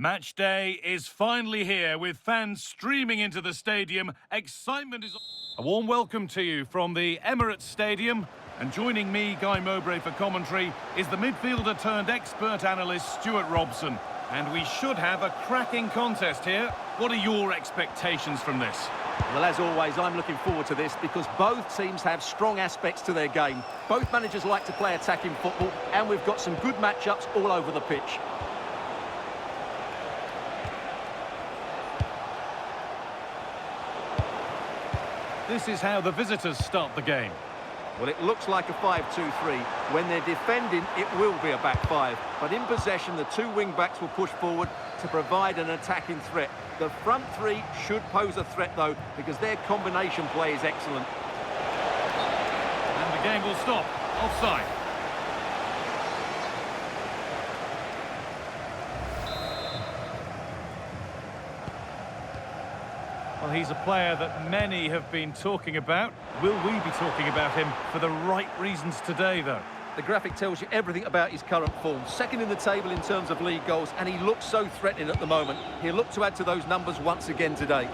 Match day is finally here with fans streaming into the stadium. Excitement is... A warm welcome to you from the Emirates Stadium. And joining me, Guy Mowbray, for commentary is the midfielder turned expert analyst Stuart Robson. And we should have a cracking contest here. What are your expectations from this? Well, as always, I'm looking forward to this because both teams have strong aspects to their game. Both managers like to play attacking football, and we've got some good matchups all over the pitch. This is how the visitors start the game. Well, it looks like a 5-2-3. When they're defending, it will be a back five. But in possession, the two wing-backs will push forward to provide an attacking threat. The front three should pose a threat, though, because their combination play is excellent. And the game will stop. Offside. Well, he's a player that many have been talking about. Will we be talking about him for the right reasons today, though? The graphic tells you everything about his current form. Second in the table in terms of league goals, and he looks so threatening at the moment. He'll look to add to those numbers once again today.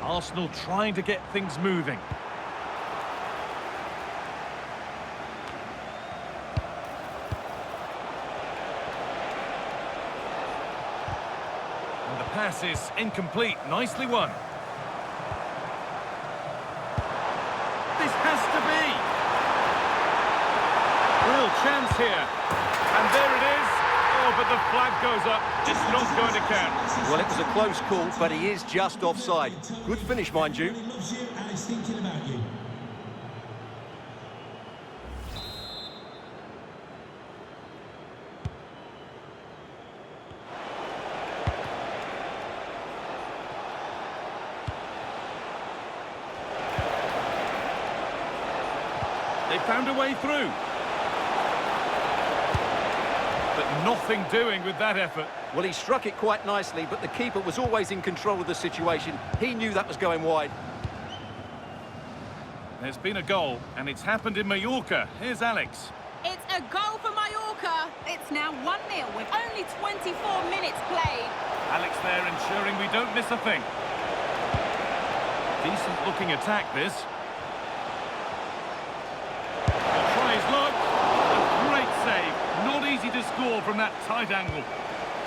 Arsenal trying to get things moving. And the pass is incomplete. Nicely won. This has to be. Real chance here. And there it is. Oh, but the flag goes up. It's not going to count. Well, it was a close call, but he is just offside. Good finish, mind you. They found a way through. But nothing doing with that effort. Well, he struck it quite nicely, but the keeper was always in control of the situation. He knew that was going wide. There's been a goal, and it's happened in Mallorca. Here's Alex. It's a goal for Mallorca. It's now 1-0 with only 24 minutes played. Alex there ensuring we don't miss a thing. Decent looking attack, this. Easy to score from that tight angle.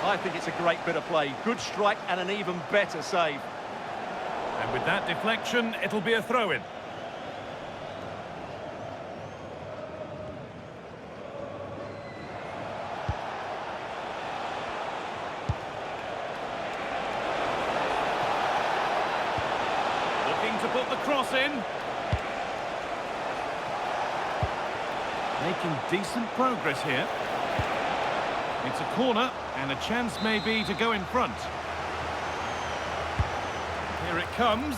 I think it's a great bit of play. Good strike and an even better save. And with that deflection, it'll be a throw-in. Looking to put the cross in. Making decent progress here. It's a corner, and a chance maybe to go in front. Here it comes.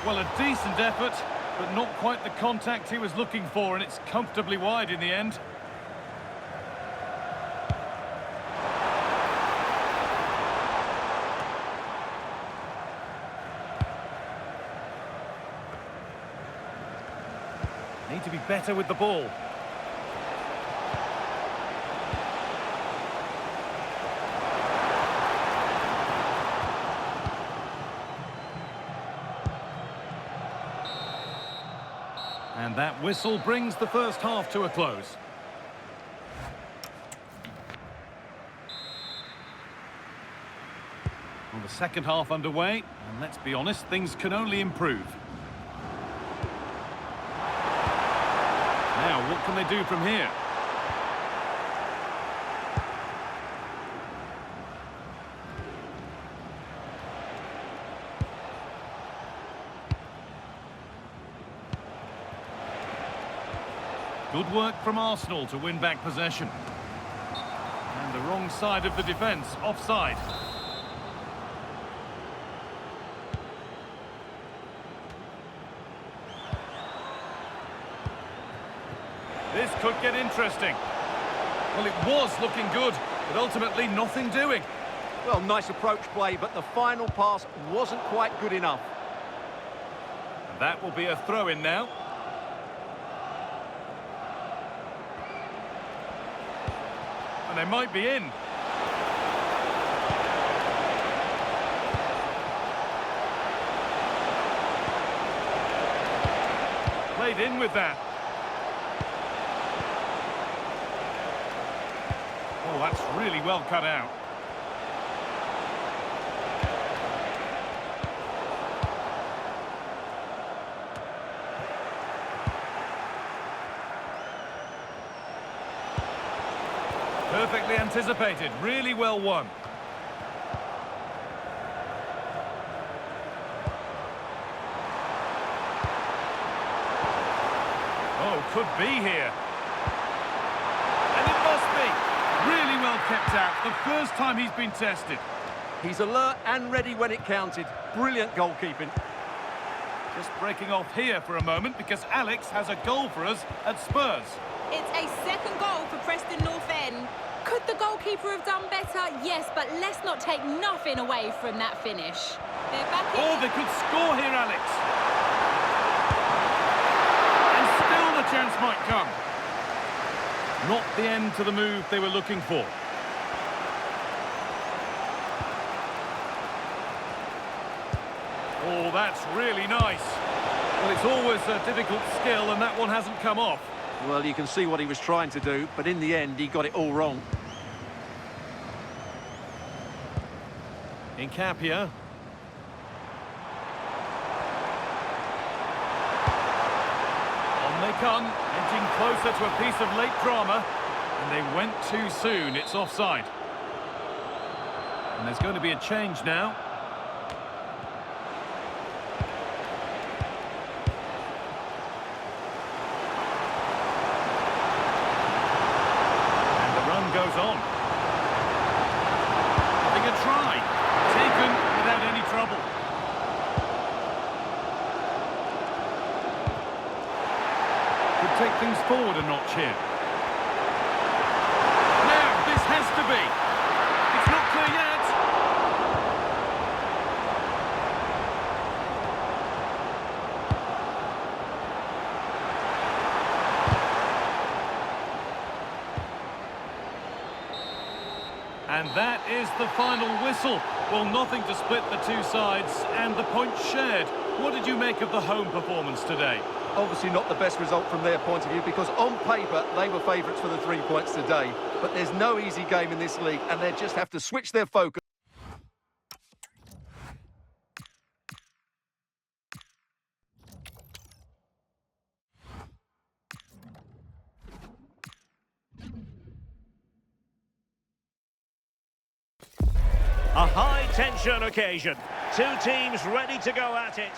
Well, a decent effort, but not quite the contact he was looking for, and it's comfortably wide in the end. Need to be better with the ball. And that whistle brings the first half to a close. Well, the second half underway, and let's be honest, things can only improve. Now, what can they do from here? Good work from Arsenal to win back possession. And the wrong side of the defence, offside. This could get interesting. Well, it was looking good, but ultimately nothing doing. Well, nice approach play, but the final pass wasn't quite good enough. And that will be a throw-in now. and they might be in. Played in with that. Oh, that's really well cut out. Perfectly anticipated, really well won. Oh, could be here. And it must be. Really well kept out. The first time he's been tested. He's alert and ready when it counted. Brilliant goalkeeping. Just breaking off here for a moment because Alex has a goal for us at Spurs. It's a second goal for Preston North End. Could the goalkeeper have done better? Yes, but let's not take nothing away from that finish. They're back in. Oh, they could score here, Alex. And still the chance might come. Not the end to the move they were looking for. Oh, that's really nice. Well, it's always a difficult skill, and that one hasn't come off. Well, you can see what he was trying to do, but in the end, he got it all wrong. Incapia. On they come, edging closer to a piece of late drama, and they went too soon. It's offside. And there's going to be a change now. Goes on. Having a try. Taken without any trouble. Could take things forward a notch here. Now, this has to be. It's not clear yet. And that is the final whistle. Well, nothing to split the two sides, and the points shared. What did you make of the home performance today? Obviously not the best result from their point of view, because on paper, they were favourites for the 3 points today. But there's no easy game in this league, and they just have to switch their focus. A high-tension occasion. Two teams ready to go at it.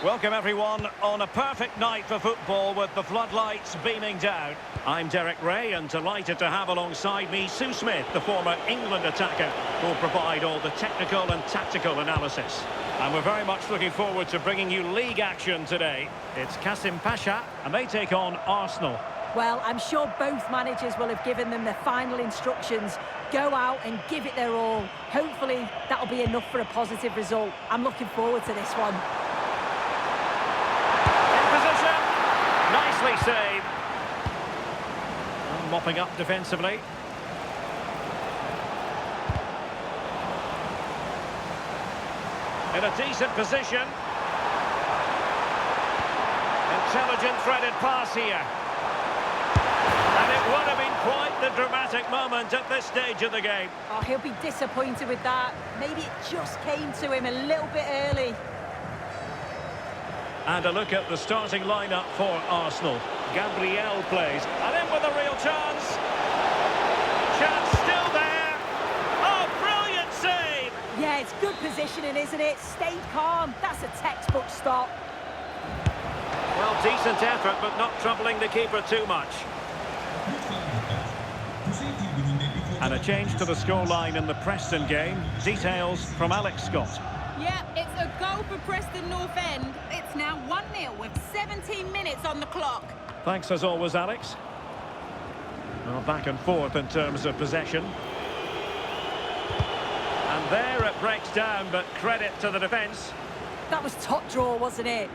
Welcome, everyone, on a perfect night for football with the floodlights beaming down. I'm Derek Ray, and delighted to have alongside me Sue Smith, the former England attacker, who will provide all the technical and tactical analysis. And we're very much looking forward to bringing you league action today. It's Kasim Pasha, and they take on Arsenal. Well, I'm sure both managers will have given them their final instructions. Go out and give it their all. Hopefully, that'll be enough for a positive result. I'm looking forward to this one. In position. Nicely saved. And mopping up defensively. In a decent position. Intelligent threaded pass here. And it would have been quite the dramatic moment at this stage of the game. Oh, he'll be disappointed with that. Maybe it just came to him a little bit early. And a look at the starting lineup for Arsenal. Gabriel plays. And in with a real chance. Chance still there. Oh, brilliant save! Yeah, it's good positioning, isn't it? Stayed calm. That's a textbook stop. Well, decent effort, but not troubling the keeper too much. And a change to the scoreline in the Preston game. Details from Alex Scott. Yeah, it's a goal for Preston North End. It's now 1-0 with 17 minutes on the clock. Thanks as always, Alex. Well, back and forth in terms of possession. And there it breaks down, but credit to the defence. That was top draw, wasn't it?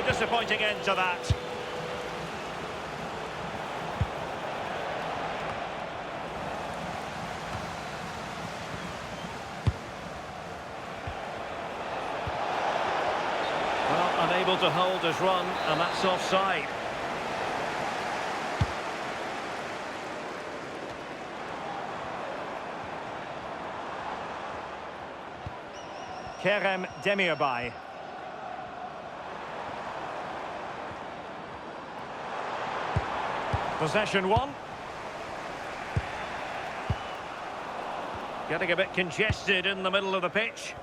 disappointing end to that. Well, unable to hold his run, and that's offside. Kerem Demirbay. Possession one. Getting a bit congested in the middle of the pitch.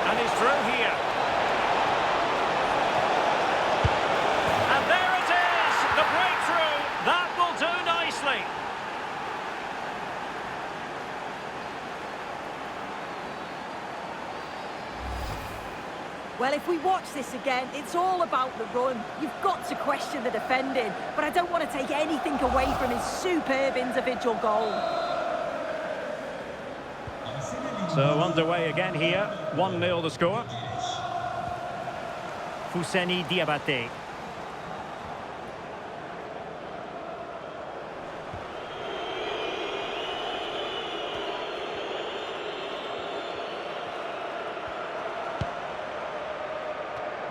And he's through here. And there it is! The breakthrough! That will do nicely. Well, if we watch this again, it's all about the run. You've got to question the defending, but I don't want to take anything away from his superb individual goal. So underway again here, 1-0 the score. Fousseni Diabaté.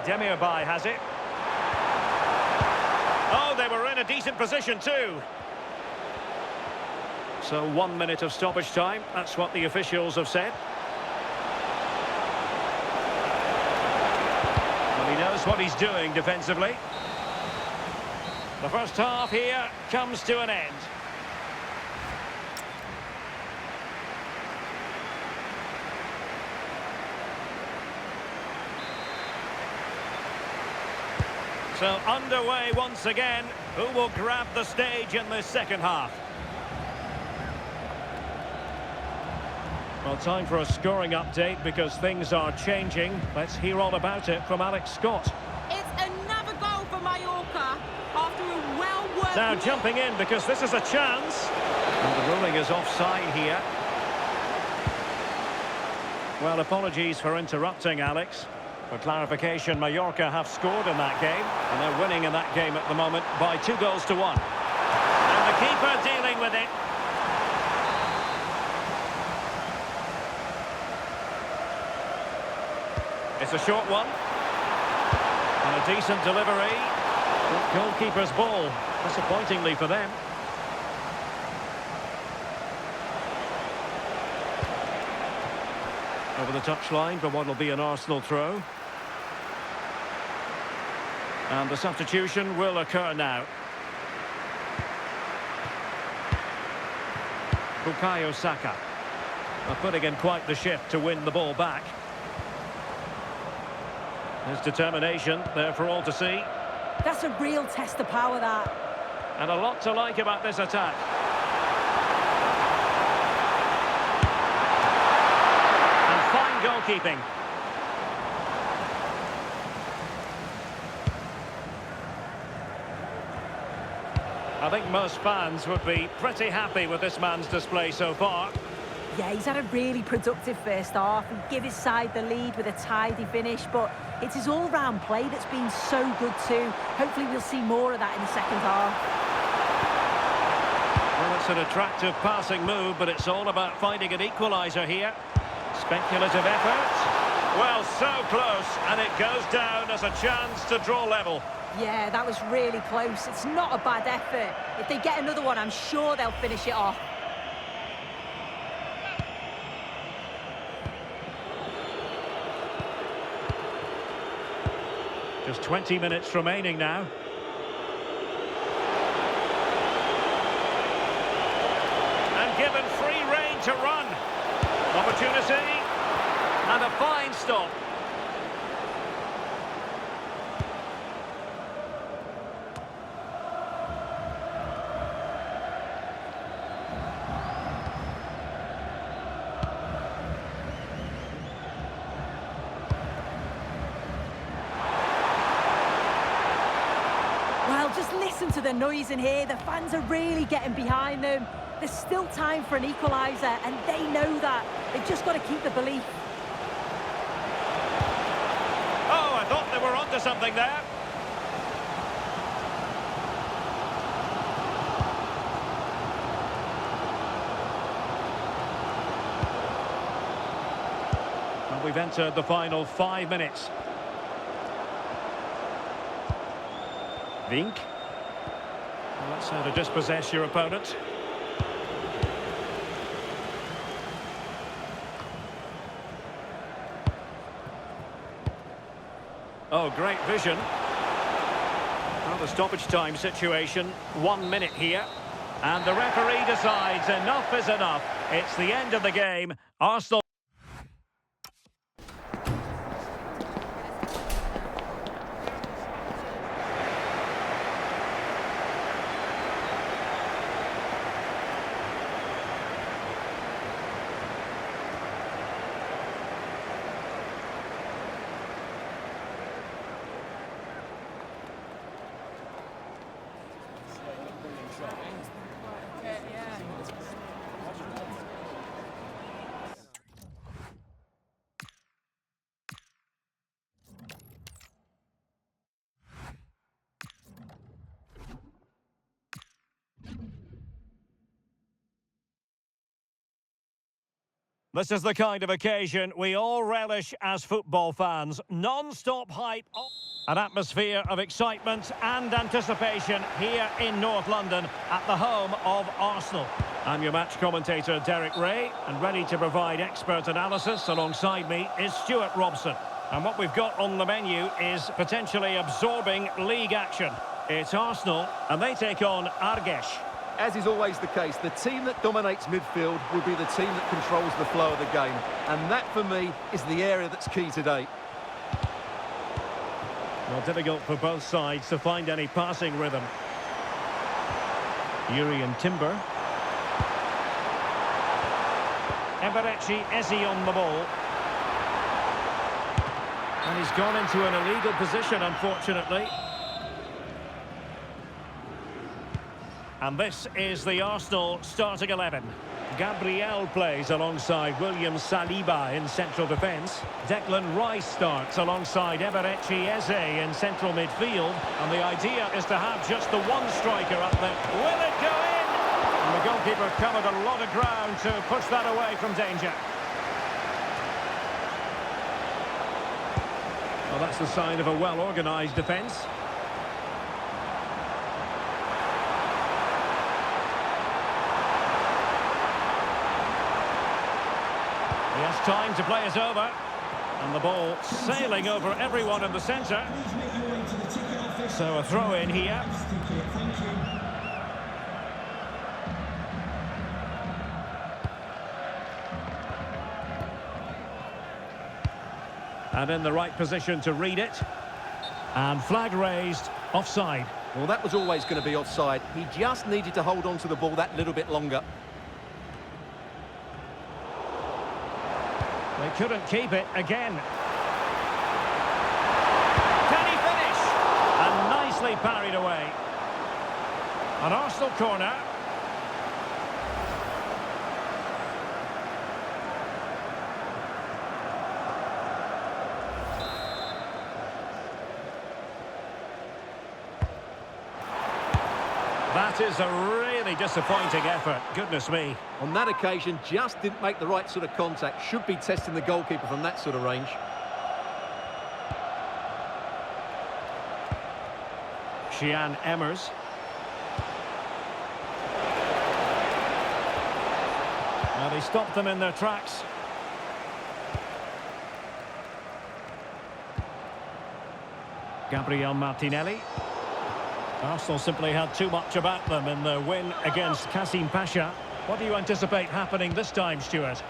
Demirbay has it. Oh, they were in a decent position too. So 1 minute of stoppage time, that's what the officials have said. Well, he knows what he's doing defensively. The first half here comes to an end. So underway once again. Who will grab the stage in this second half? Well, time for a scoring update because things are changing. Let's hear all about it from Alex Scott. It's another goal for Mallorca after a well-worked... Now jumping in because this is a chance. And the ruling is offside here. Well, apologies for interrupting, Alex. For clarification, Mallorca have scored in that game, and they're winning in that game at the moment by 2-1. And the keeper dealing with it. It's a short one. And a decent delivery. Goalkeeper's ball, disappointingly for them. Over the touchline for what will be an Arsenal throw. And the substitution will occur now. Bukayo Saka. Putting in quite the shift to win the ball back. His determination there for all to see. That's a real test of power, that. And a lot to like about this attack. And fine goalkeeping. I think most fans would be pretty happy with this man's display so far. Yeah, he's had a really productive first half and give his side the lead with a tidy finish, but it's his all-round play that's been so good too. Hopefully we'll see more of that in the second half. Well, it's an attractive passing move, but it's all about finding an equaliser here. Speculative effort. Well, so close, and it goes down as a chance to draw level. Yeah, that was really close. It's not a bad effort. If they get another one, I'm sure they'll finish it off. Just 20 minutes remaining now. And given free rein to run. Opportunity. And a fine stop. Well, just Just listen to the noise in here. The fans are really getting behind them. There's still time for an equaliser, and they know that. They've just got to keep the belief. Oh, I thought they were onto something there. And we've entered the final 5 minutes. Vink. Well, that's how to dispossess your opponent. Oh, great vision. Well, the stoppage time situation, 1 minute here. And the referee decides enough is enough. It's the end of the game. Arsenal. This is the kind of occasion we all relish as football fans. Non-stop hype, an atmosphere of excitement and anticipation here in North London at the home of Arsenal. I'm your match commentator Derek Ray, and ready to provide expert analysis alongside me is Stuart Robson. And what we've got on the menu is potentially absorbing league action. It's Arsenal and they take on Argeş. As is always the case, the team that dominates midfield will be the team that controls the flow of the game. And that, for me, is the area that's key today. Well, difficult for both sides to find any passing rhythm. Jurrien Timber. Eberechi Eze on the ball. And he's gone into an illegal position, unfortunately. And this is the Arsenal starting 11. Gabriel plays alongside William Saliba in central defence. Declan Rice starts alongside Eberechi Eze in central midfield. And the idea is to have just the one striker up there. Will it go in? And the goalkeeper covered a lot of ground to push that away from danger. Well, that's the sign of a well-organised defence. He has time to play it over. And the ball sailing over everyone in the centre. So a throw in here. And in the right position to read it. And flag raised, offside. Well, that was always going to be offside. He just needed to hold on to the ball that little bit longer. They couldn't keep it again. Can he finish? And nicely parried away. An Arsenal corner. That is a really disappointing effort, goodness me. On that occasion, just didn't make the right sort of contact. Should be testing the goalkeeper from that sort of range. Cian Emmers. Now they stopped them in their tracks. Gabriel Martinelli. Arsenal simply had too much about them in their win against Kasim Pasha. What do you anticipate happening this time, Stuart?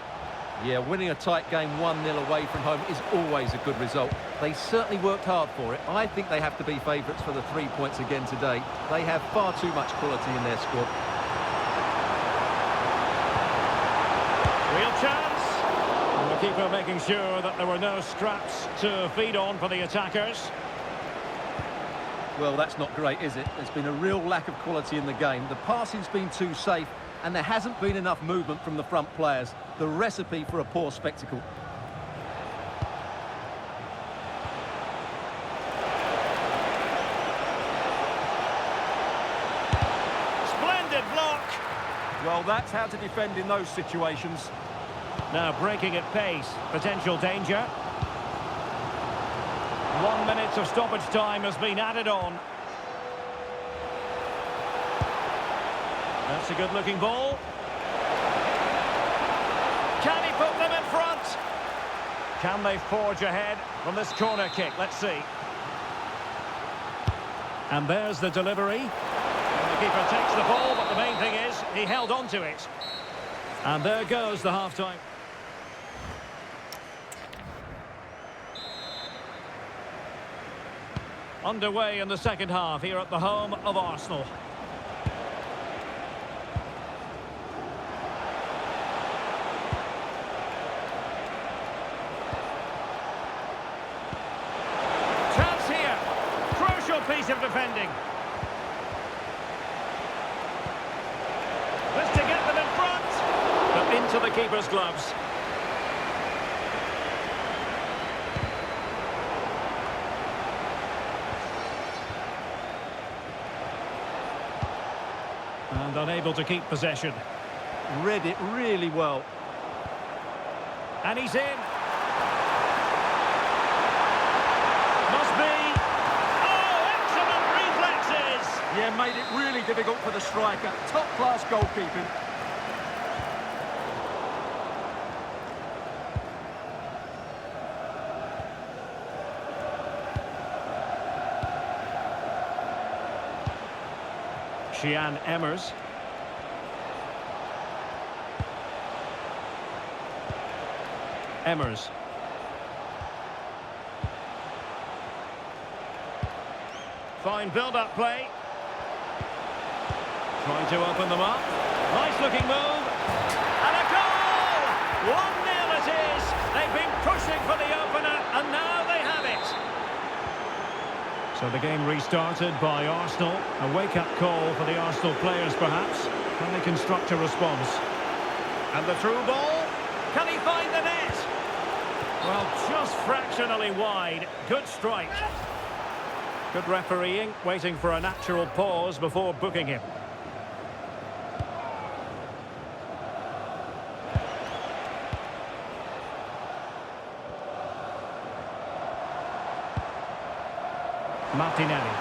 Yeah, winning a tight game 1-0 away from home is always a good result. They certainly worked hard for it. I think they have to be favourites for the 3 points again today. They have far too much quality in their squad. Real chance. And the keeper making sure that there were no scraps to feed on for the attackers. Well, that's not great, is it? There's been a real lack of quality in the game. The passing's been too safe, and there hasn't been enough movement from the front players. The recipe for a poor spectacle. Splendid block. Well, that's how to defend in those situations. Now breaking at pace. Potential danger. 1 minute of stoppage time has been added on. That's a good-looking ball. Can he put them in front? Can they forge ahead from this corner kick? Let's see. And there's the delivery. And the keeper takes the ball, but the main thing is he held on to it. And there goes the half-time. Underway in the second half here at the home of Arsenal. Chance here. Crucial piece of defending. This to get them in front. But into the keeper's gloves. And unable to keep possession. Read it really well. And he's in. Must be. Oh, excellent reflexes. Yeah, made it really difficult for the striker. Top-class goalkeeping. Cyan Emmers. Emmers. Fine build-up play. Trying to open them up. Nice-looking move. And a goal! 1-0 it is. They've been pushing for the opener, and now they have it. So the game restarted by Arsenal. A wake-up call for the Arsenal players, perhaps. Can they construct a response? And the through ball. Can he find the net? Well, just fractionally wide. Good strike. Good refereeing, waiting for a natural pause before booking him. Martinelli.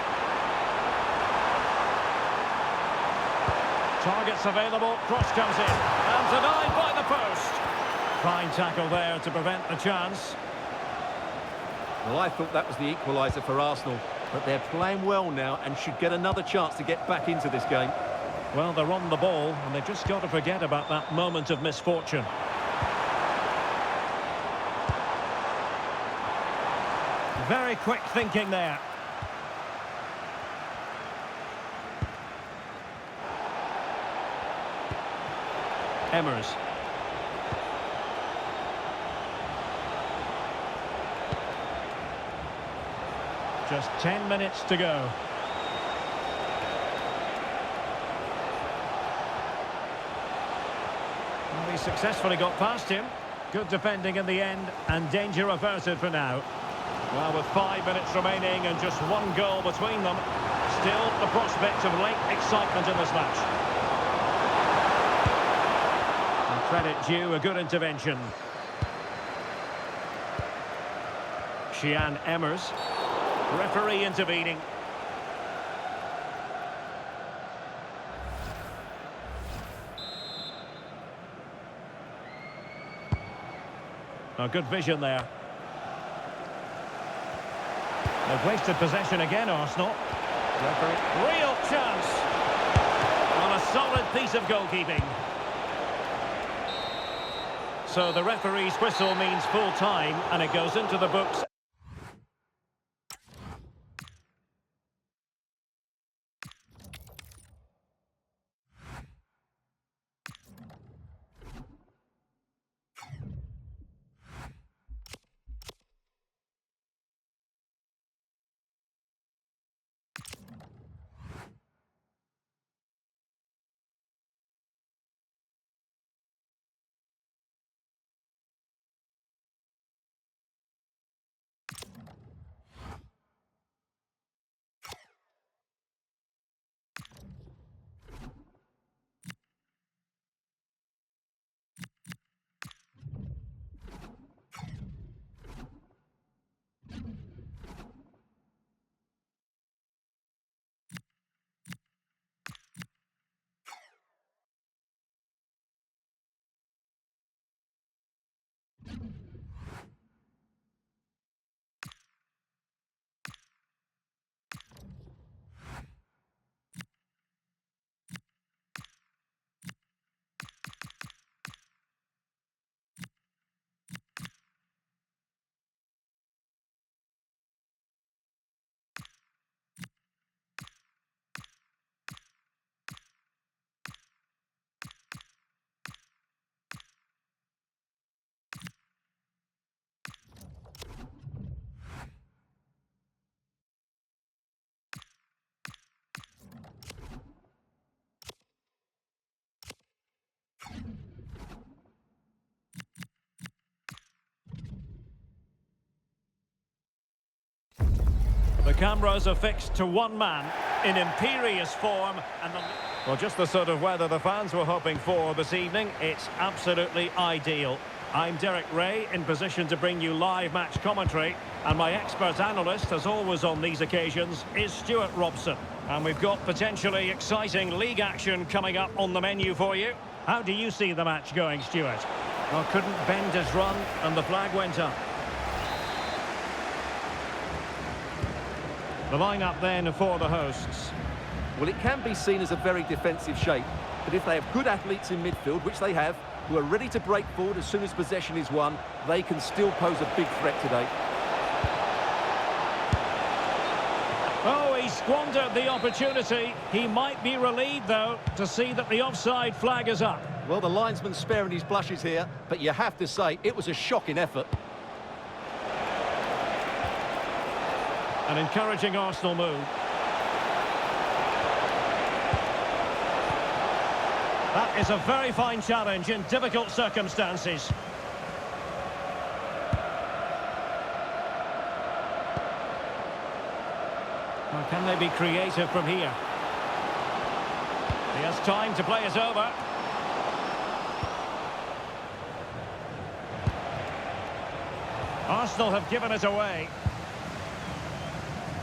Targets available, cross comes in, and denied by the post. Fine tackle there to prevent the chance. Well, I thought that was the equaliser for Arsenal, but they're playing well now and should get another chance to get back into this game. Well, they're on the ball, and they've just got to forget about that moment of misfortune. Very quick thinking there. Emmers. Just 10 minutes to go. And he successfully got past him. Good defending in the end, and danger averted for now. Well, with 5 minutes remaining and just one goal between them, still the prospect of late excitement in this match. Credit due, a good intervention. Cyan Emmers. Referee intervening. A good vision there. They've wasted possession again, Arsenal. Referee. Real chance. Well, a solid piece of goalkeeping. So the referee's whistle means full time, and it goes into the books. cameras are fixed to one man in imperious form, and well, just the sort of weather the fans were hoping for this evening. It's absolutely ideal. I'm Derek Ray, in position to bring you live match commentary, and my expert analyst, as always on these occasions, is Stuart Robson. And we've got potentially exciting league action coming up on the menu for you. How do you see the match going, Stuart? Well, couldn't bend his run, and the flag went up. The lineup then for the hosts. Well, it can be seen as a very defensive shape, but if they have good athletes in midfield, which they have, who are ready to break forward as soon as possession is won, they can still pose a big threat today. Oh, he squandered the opportunity. He might be relieved, though, to see that the offside flag is up. Well, the linesman's sparing his blushes here, but you have to say it was a shocking effort. An encouraging Arsenal move. That is a very fine challenge in difficult circumstances. Well, can they be creative from here? He has time to play it over. Arsenal have given it away.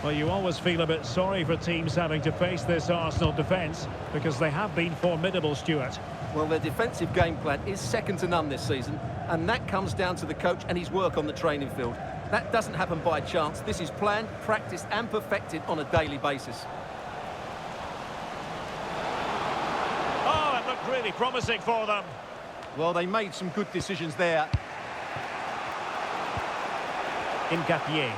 Well, you always feel a bit sorry for teams having to face this Arsenal defence, because they have been formidable, Stuart. Well, their defensive game plan is second to none this season, and that comes down to the coach and his work on the training field. That doesn't happen by chance. This is planned, practiced and perfected on a daily basis. Oh, it looked really promising for them. Well, they made some good decisions there. Ngapié.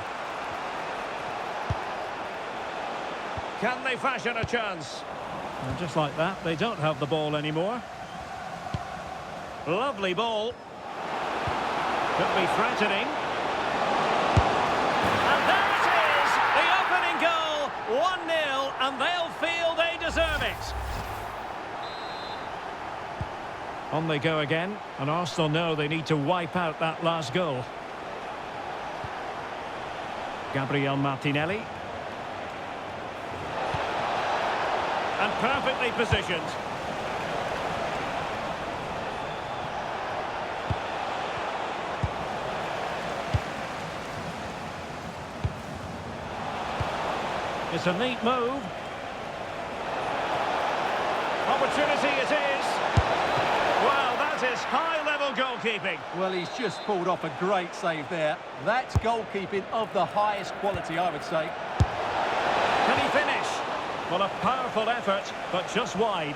Can they fashion a chance? And just like that, they don't have the ball anymore. Lovely ball. Could be threatening. And there it is! The opening goal! 1-0, and they'll feel they deserve it. On they go again, and Arsenal know they need to wipe out that last goal. Gabriel Martinelli. And perfectly positioned. It's a neat move. Opportunity it is. Well, that is high-level goalkeeping. Well, he's just pulled off a great save there. That's goalkeeping of the highest quality, I would say. Can he finish? Well, a powerful effort, but just wide.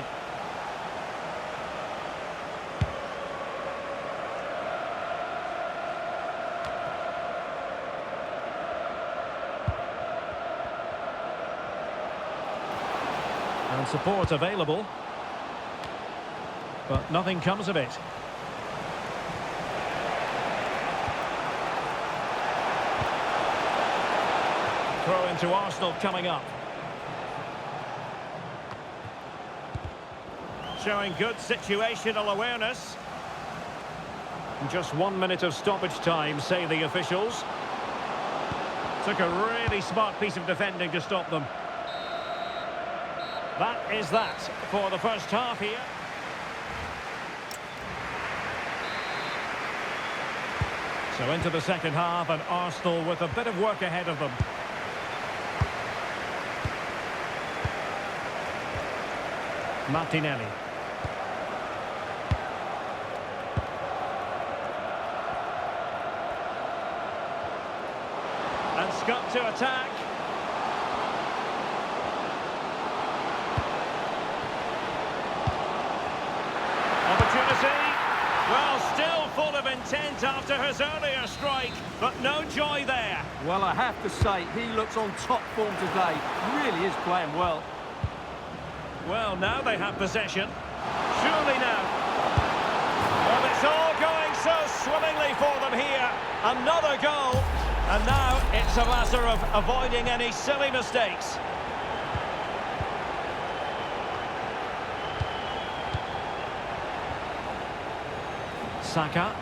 And support available. But nothing comes of it. Throw into Arsenal coming up. Showing good situational awareness. Just 1 minute of stoppage time, say the officials. Took a really smart piece of defending to stop them. That is that for the first half here. So into the second half, and Arsenal with a bit of work ahead of them. Martinelli. And Scott to attack. Opportunity. Well, still full of intent after his earlier strike, but no joy there. Well, I have to say, he looks on top form today. Really is playing well. Well, now they have possession. Surely now. Well, it's all going so swimmingly for them here. Another goal. And now it's a matter of avoiding any silly mistakes. Saka.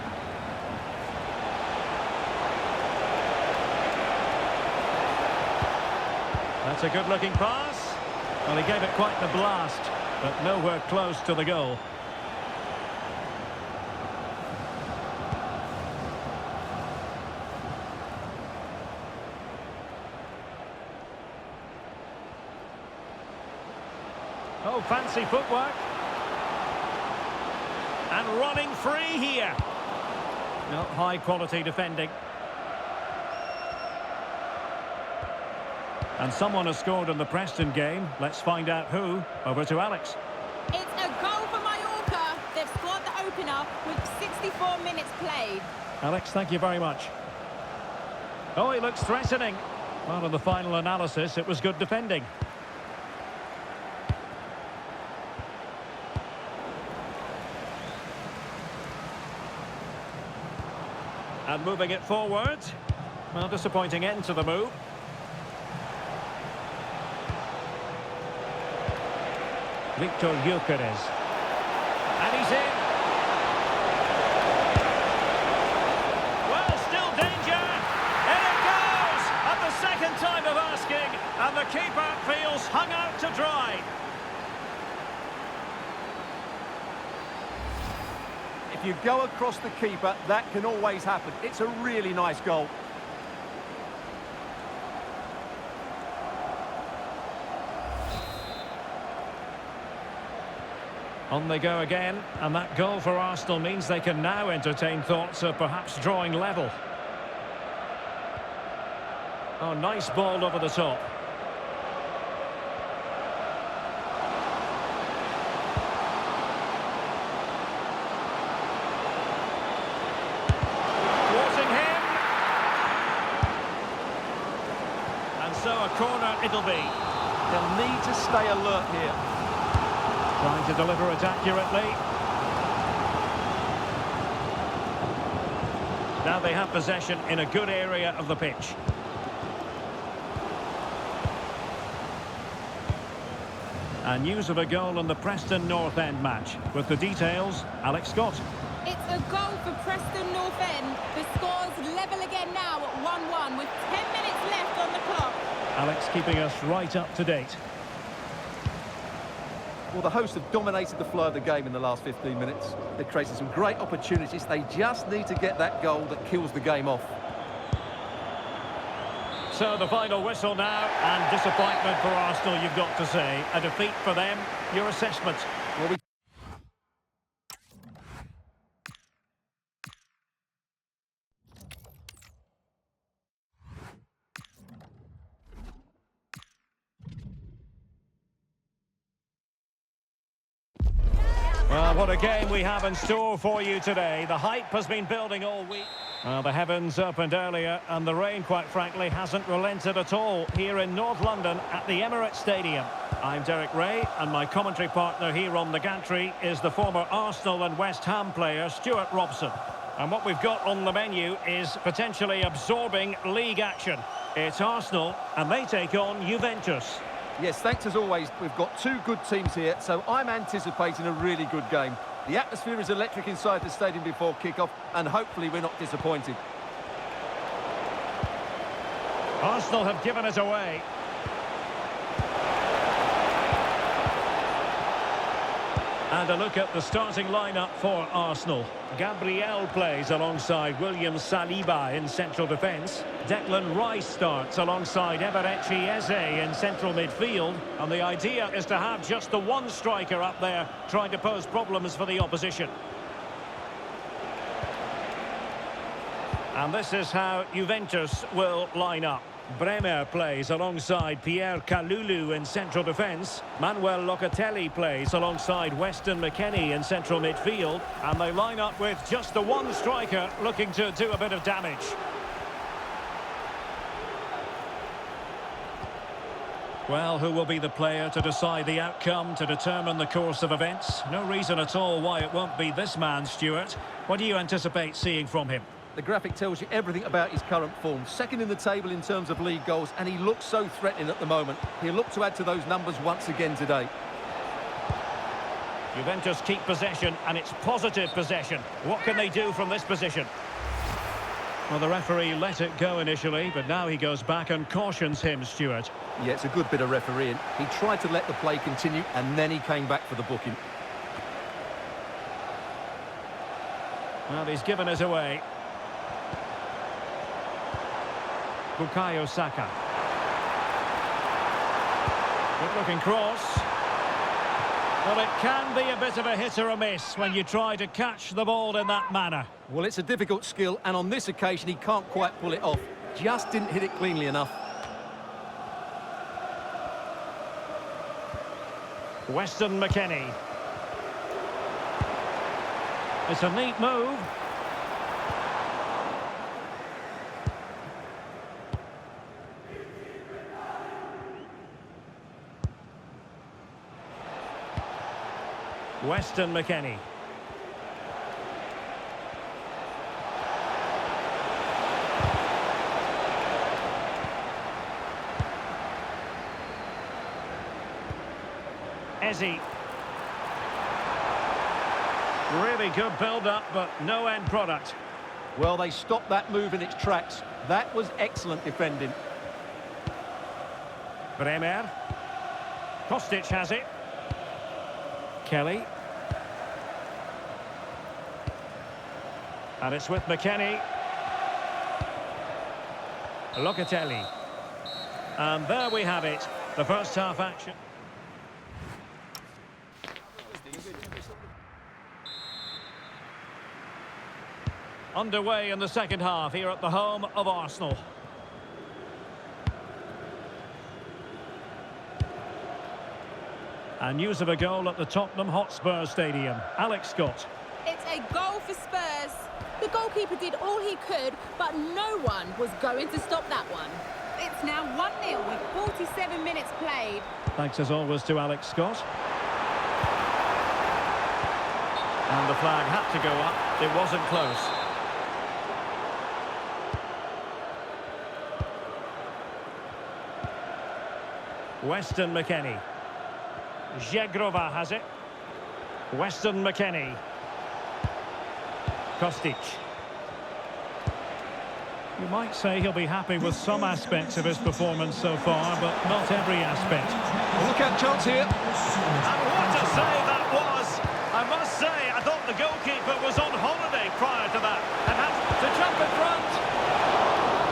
That's a good-looking pass. Well, he gave it quite the blast, but nowhere close to the goal. Oh, fancy footwork. And running free here. No, high-quality defending. And someone has scored in the Preston game. Let's find out who. Over to Alex. It's a goal for Mallorca. They've scored the opener with 64 minutes played. Alex, thank you very much. Oh, he looks threatening. Well, in the final analysis, it was good defending. And moving it forward. Well, disappointing end to the move. Victor Gyökeres. And he's in. Well, still danger. In it goes! At the second time of asking. And the keeper feels hung out to dry. If you go across the keeper, that can always happen. It's a really nice goal. On they go again, and that goal for Arsenal means they can now entertain thoughts of perhaps drawing level. Oh, nice ball over the top. Thwarting him. And so a corner it'll be. They'll need to stay alert here. Trying to deliver it accurately. Now they have possession in a good area of the pitch. And news of a goal in the Preston North End match. With the details, Alex Scott. It's a goal for Preston North End. The score's level again now at 1-1 with 10 minutes left on the clock. Alex keeping us right up to date. Well, the hosts have dominated the flow of the game in the last 15 minutes. They've created some great opportunities. They just need to get that goal that kills the game off. So the final whistle now, and disappointment for Arsenal, you've got to say. A defeat for them. Your assessment? Well, we Well, what a game we have in store for you today. The hype has been building all week. Well, the heavens opened earlier, and the rain, quite frankly, hasn't relented at all here in North London at the Emirates Stadium. I'm Derek Ray, and my commentary partner here on the gantry is the former Arsenal and West Ham player, Stuart Robson. And what we've got on the menu is potentially absorbing league action. It's Arsenal, and they take on Juventus. Yes, thanks as always. We've got two good teams here, so I'm anticipating a really good game. The atmosphere is electric inside the stadium before kick-off, and hopefully we're not disappointed. Arsenal have given it away. And a look at the starting lineup for Arsenal. Gabriel plays alongside William Saliba in central defence. Declan Rice starts alongside Eberechi Eze in central midfield. And the idea is to have just the one striker up there trying to pose problems for the opposition. And this is how Juventus will line up. Bremer plays alongside Pierre Kalulu in central defence. Manuel Locatelli plays alongside Weston McKennie in central midfield. And they line up with just the one striker looking to do a bit of damage. Well, who will be the player to decide the outcome, to determine the course of events? No reason at all why it won't be this man, Stuart. What do you anticipate seeing from him? The graphic tells you everything about his current form. Second in the table in terms of league goals, and he looks so threatening at the moment. He'll look to add to those numbers once again today. Juventus keep possession, and it's positive possession. What can they do from this position? Well, the referee let it go initially, but now he goes back and cautions him, Stuart. Yeah, it's a good bit of refereeing. He tried to let the play continue, and then he came back for the booking. Well, he's given us away. Bukayo Saka. Good-looking cross. Well, it can be a bit of a hit or a miss when you try to catch the ball in that manner. Well, it's a difficult skill, and on this occasion, he can't quite pull it off. Just didn't hit it cleanly enough. Weston McKennie. It's a neat move. Weston McKennie. Eze. Really good build-up, but no end product. Well, they stopped that move in its tracks. That was excellent defending. Bremer. Kostic has it. Kelly. And it's with McKennie. Locatelli. And there we have it. The first half action. Underway in the second half here at the home of Arsenal. And news of a goal at the Tottenham Hotspur Stadium. Alex Scott. It's a goal for Spurs. The goalkeeper did all he could, but no one was going to stop that one. It's now 1-0 with 47 minutes played. Thanks as always to Alex Scott. And the flag had to go up. It wasn't close. Weston McKennie. Żegrova has it. Weston McKennie. Kostic. You might say he'll be happy with some aspects of his performance so far, but not every aspect. Well, look out, chance here. And what a save that was! I must say, I thought the goalkeeper was on holiday prior to that and had to jump in front.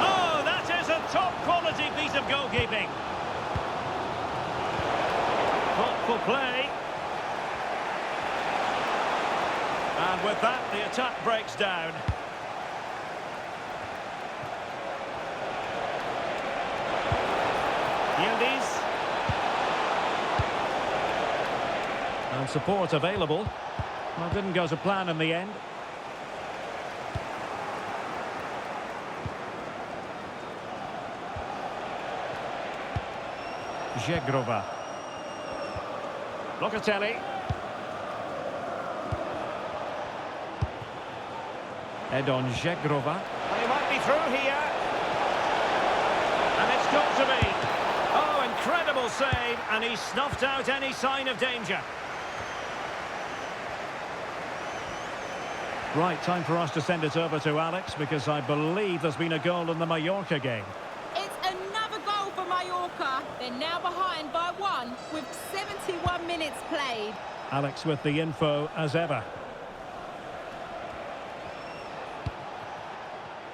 Oh, that is a top-quality piece of goalkeeping. Thoughtful play. And with that, the attack breaks down. Yildiz. And support available. Well, didn't go to plan in the end. Żegrova. Locatelli. Edon Żegrova. He might be through here. And it's got to be. Oh, incredible save. And he snuffed out any sign of danger. Right, time for us to send it over to Alex, because I believe there's been a goal in the Mallorca game. It's another goal for Mallorca. They're now behind by 1 with 71 minutes played. Alex with the info as ever.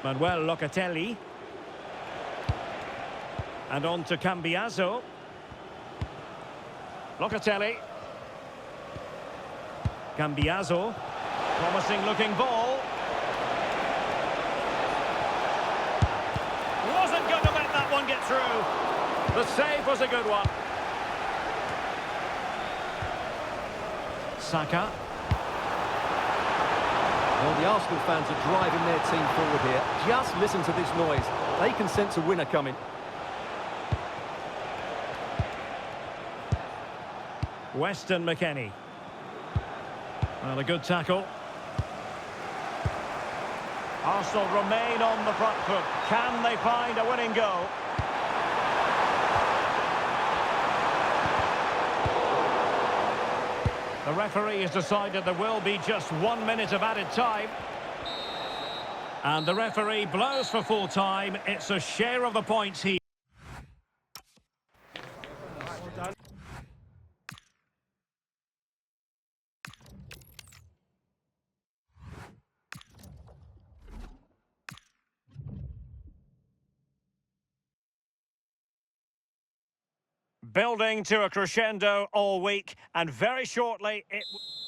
Manuel Locatelli. And on to Cambiaso. Locatelli. Cambiaso. Promising looking ball. Wasn't going to let that one get through. The save was a good one. Saka. Well, the Arsenal fans are driving their team forward here. Just listen to this noise. They can sense a winner coming. Weston McKennie. Well, a good tackle. Arsenal remain on the front foot. Can they find a winning goal? The referee has decided there will be just 1 minute of added time. And the referee blows for full time. It's a share of the points here. Building to a crescendo all week, and very shortly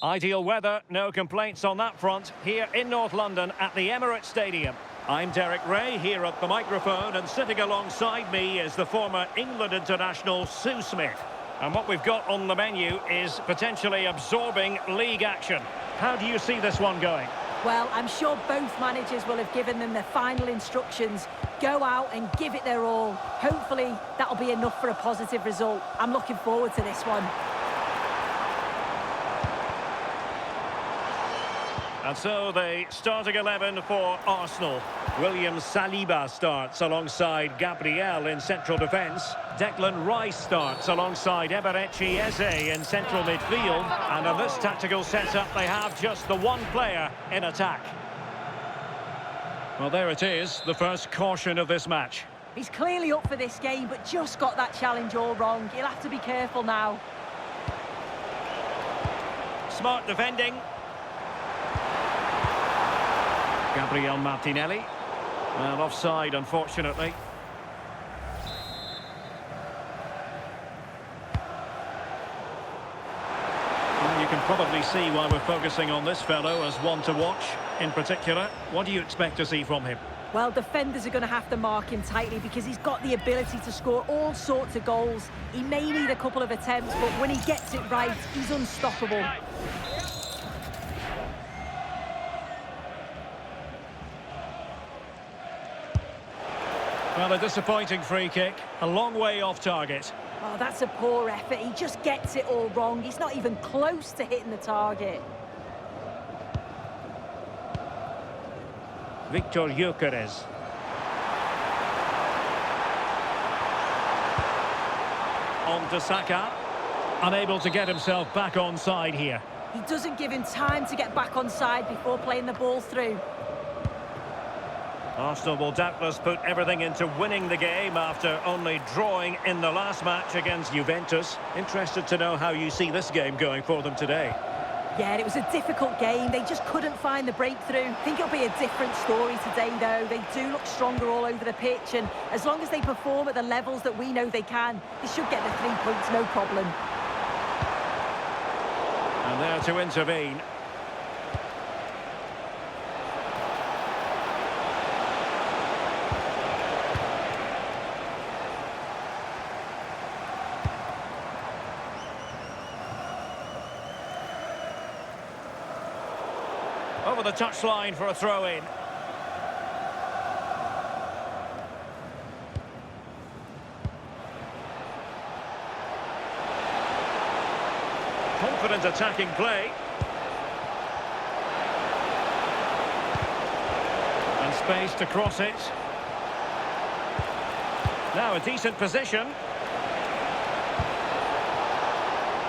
ideal weather, no complaints on that front, here in North London at the Emirates Stadium. I'm Derek Ray here at the microphone, and sitting alongside me is the former England international Sue Smith. And what we've got on the menu is potentially absorbing league action. How do you see this one going? Well, I'm sure both managers will have given them their final instructions. Go out and give it their all. Hopefully, that'll be enough for a positive result. I'm looking forward to this one. And so the starting 11 for Arsenal. William Saliba starts alongside Gabriel in central defence. Declan Rice starts alongside Eberechi Eze in central midfield. And in this tactical setup, they have just the one player in attack. Well, there it is, the first caution of this match. He's clearly up for this game, but just got that challenge all wrong. He'll have to be careful now. Smart defending. Gabriel Martinelli. Well, offside, unfortunately. Well, you can probably see why we're focusing on this fellow as one to watch in particular. What do you expect to see from him? Well, defenders are going to have to mark him tightly because he's got the ability to score all sorts of goals. He may need a couple of attempts, but when he gets it right, he's unstoppable. Well, a disappointing free kick, a long way off target. Oh, that's a poor effort. He just gets it all wrong. He's not even close to hitting the target. Victor Gyökeres. On to Saka. Unable to get himself back on side here. He doesn't give him time to get back on side before playing the ball through. Arsenal will doubtless put everything into winning the game after only drawing in the last match against Juventus. Interested to know how you see this game going for them today. Yeah, it was a difficult game. They just couldn't find the breakthrough. I think it'll be a different story today, though. They do look stronger all over the pitch, and as long as they perform at the levels that we know they can, they should get the 3 points, no problem. And there to intervene. Over the touchline for a throw-in. Confident attacking play. And space to cross it. Now a decent position.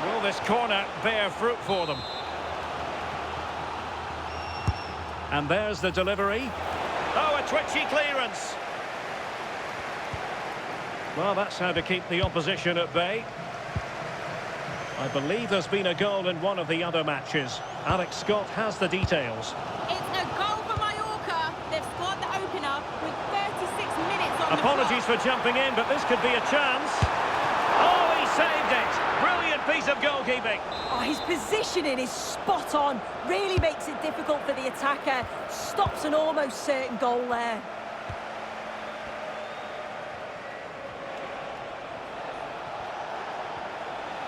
Will this corner bear fruit for them? And there's the delivery. Oh, a twitchy clearance. Well, that's how to keep the opposition at bay. I believe there's been a goal in one of the other matches. Alex Scott has the details. It's a goal for Mallorca. They've scored the opener with 36 minutes on Apologies the for jumping in, but this could be a chance. Oh, he saved it. Brilliant piece of goalkeeping. Oh, his positioning is spot on. Really makes it difficult for the attacker. Stops an almost certain goal there.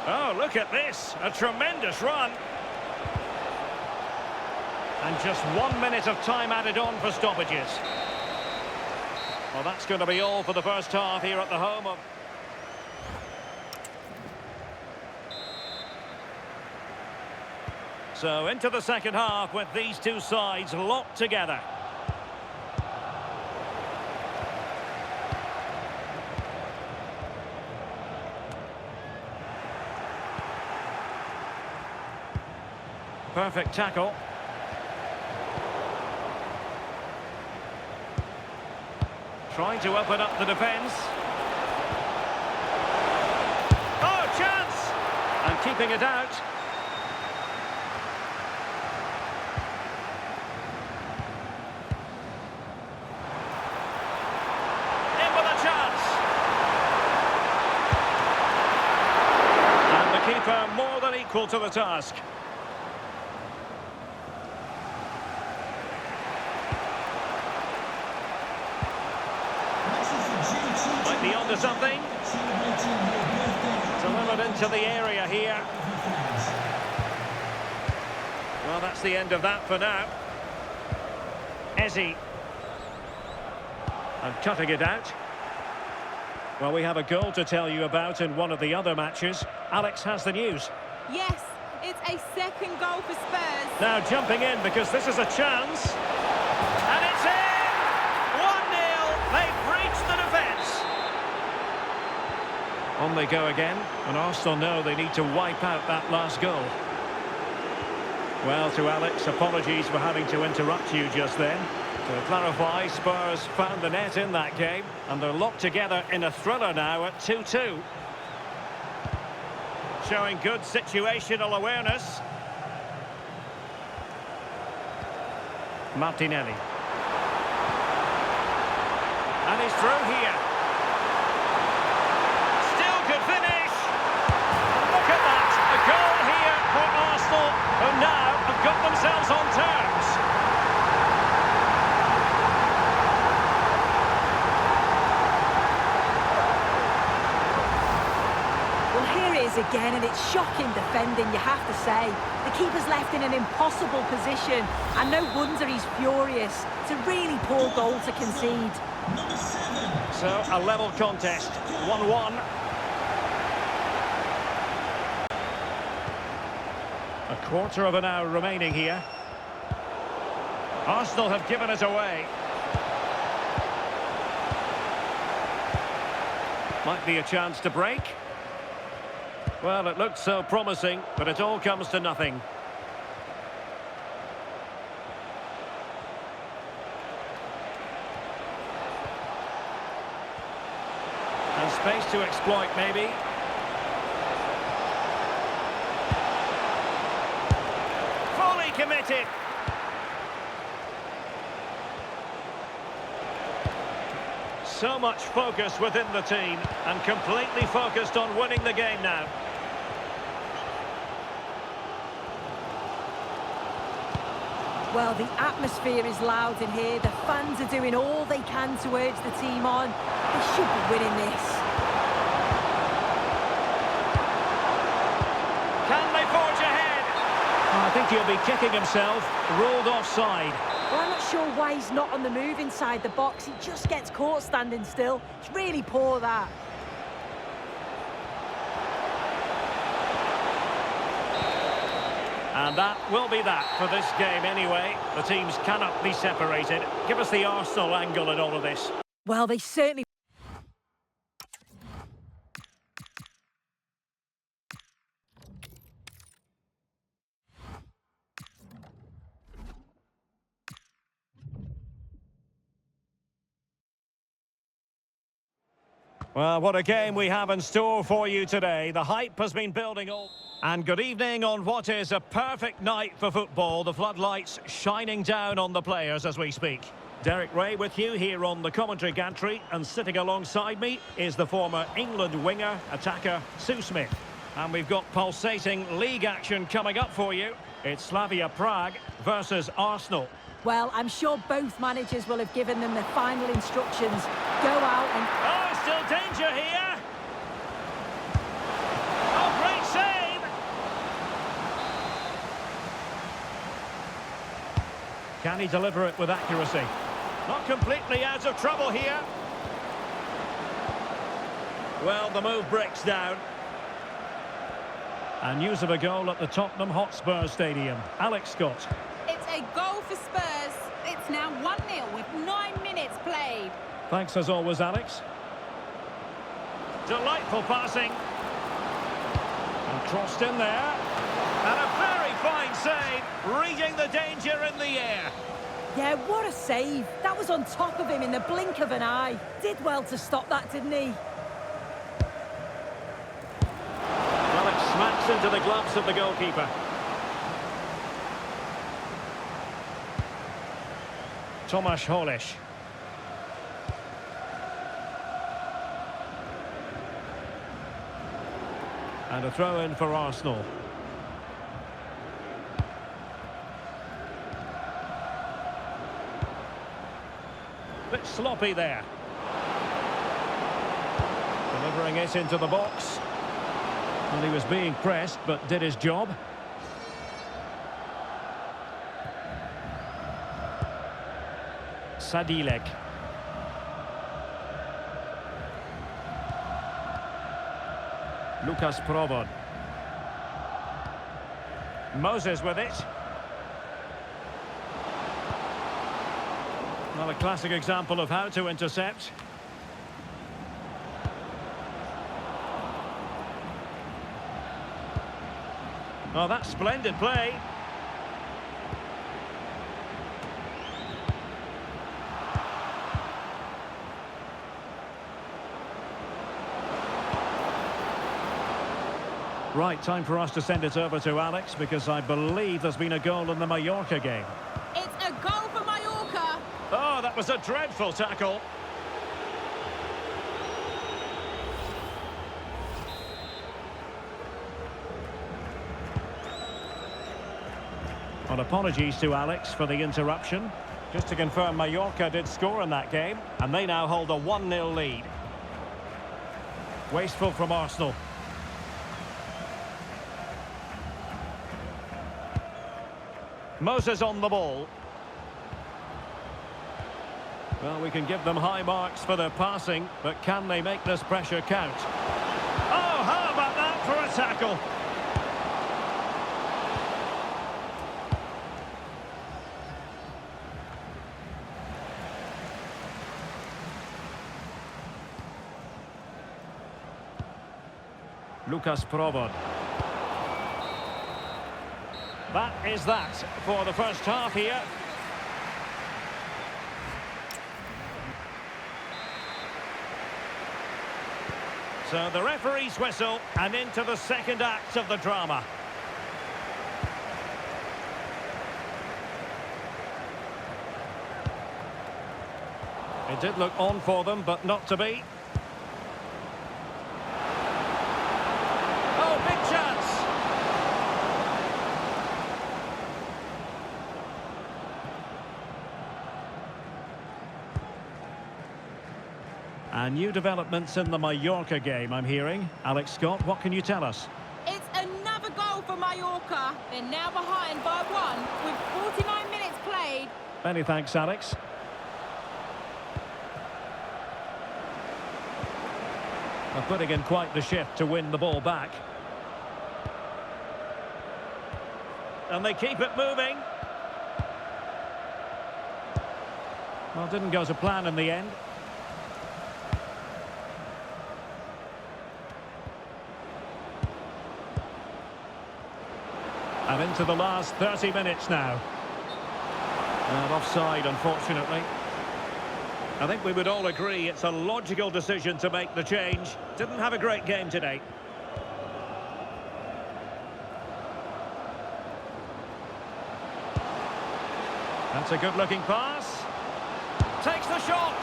Oh, look at this. A tremendous run. And just 1 minute of time added on for stoppages. Well, that's going to be all for the first half here at the home of... So into the second half with these two sides locked together. Perfect tackle. Trying to open up the defence. Oh, chance! And keeping it out. In with a chance. And the keeper more than equal to the task. Might be onto something. Delivered into the area here. Well, that's the end of that for now. Eze. And cutting it out. Well, we have a goal to tell you about in one of the other matches. Alex has the news. Yes, it's a second goal for Spurs. Now jumping in because this is a chance. And it's in! 1-0. They've breached the defence. On they go again, and Arsenal know they need to wipe out that last goal. Well, to Alex, apologies for having to interrupt you just then. To clarify, Spurs found the net in that game, and they're locked together in a thriller now at 2-2. Showing good situational awareness. Martinelli. And he's through here. Still could finish. Look at that. A goal here for Arsenal, who now have got themselves on terms. Well, here it is again, and it's shocking defending, you have to say. The keeper's left in an impossible position, and no wonder he's furious. It's a really poor goal to concede. So, a level contest, 1-1. A quarter of an hour remaining here. Arsenal have given it away. Might be a chance to break. Well, it looked so promising, but it all comes to nothing. And space to exploit, maybe. Fully committed. So much focus within the team, and completely focused on winning the game now. Well, the atmosphere is loud in here. The fans are doing all they can to urge the team on. They should be winning this. Can they forge ahead? Oh, I think he'll be kicking himself. Ruled offside. Well, I'm not sure why he's not on the move inside the box. He just gets caught standing still. It's really poor, that. And that will be that for this game anyway. The teams cannot be separated. Give us the Arsenal angle in all of this. Well, they certainly... Well, what a game we have in store for you today. The hype has been building all... And good evening on what is a perfect night for football. The floodlights shining down on the players as we speak. Derek Ray with you here on the commentary gantry, and sitting alongside me is the former England winger, attacker, Sue Smith. And we've got pulsating league action coming up for you. It's Slavia Prague versus Arsenal. Well, I'm sure both managers will have given them the final instructions. Go out and... Oh, still danger here. Oh, great save. Can he deliver it with accuracy? Not completely out of trouble here. Well, the move breaks down. And news of a goal at the Tottenham Hotspur Stadium. Alex Scott. It's a goal for Spurs. It's now 1-0 with 9 minutes played. Thanks as always, Alex. Delightful passing. And crossed in there. And a very fine save, reading the danger in the air. Yeah, what a save. That was on top of him in the blink of an eye. Did well to stop that, didn't he? Well, it smacks into the gloves of the goalkeeper. Tomasz Holeš. And a throw-in for Arsenal. Bit sloppy there. Delivering it into the box. Well, he was being pressed, but did his job. Sadilek. Lukas Provod. Moses with it. Well, a classic example of how to intercept. Oh, that's splendid play. Right, time for us to send it over to Alex, because I believe there's been a goal in the Mallorca game. It's a goal for Mallorca. Oh, that was a dreadful tackle. Well, apologies to Alex for the interruption. Just to confirm, Mallorca did score in that game, and they now hold a 1-0 lead. Wasteful from Arsenal. Moses on the ball. Well, we can give them high marks for their passing, but can they make this pressure count? Oh, how about that for a tackle? Lukas Provod. That is that for the first half here. So the referee's whistle, and into the second act of the drama. It did look on for them, but not to be. Oh, big chance! And new developments in the Mallorca game, I'm hearing. Alex Scott, what can you tell us? It's another goal for Mallorca. They're now behind by 1 with 49 minutes played. Many thanks, Alex. They're putting in quite the shift to win the ball back. And they keep it moving. Well, didn't go to plan in the end. And into the last 30 minutes now. And offside, unfortunately. I think we would all agree it's a logical decision to make the change. Didn't have a great game today. That's a good-looking pass. Takes the shot.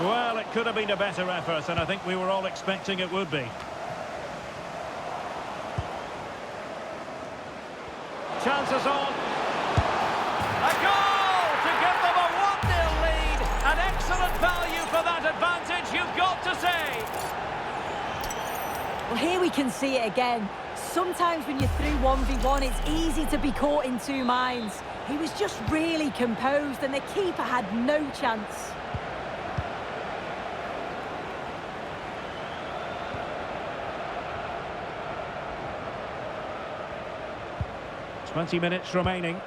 Well, it could have been a better effort, and I think we were all expecting it would be. Chances on. A goal to give them a 1-0 lead. An excellent value for that advantage, you've got to say. Well, here we can see it again. Sometimes when you're through 1v1, it's easy to be caught in two minds. He was just really composed, and the keeper had no chance. Twenty minutes remaining.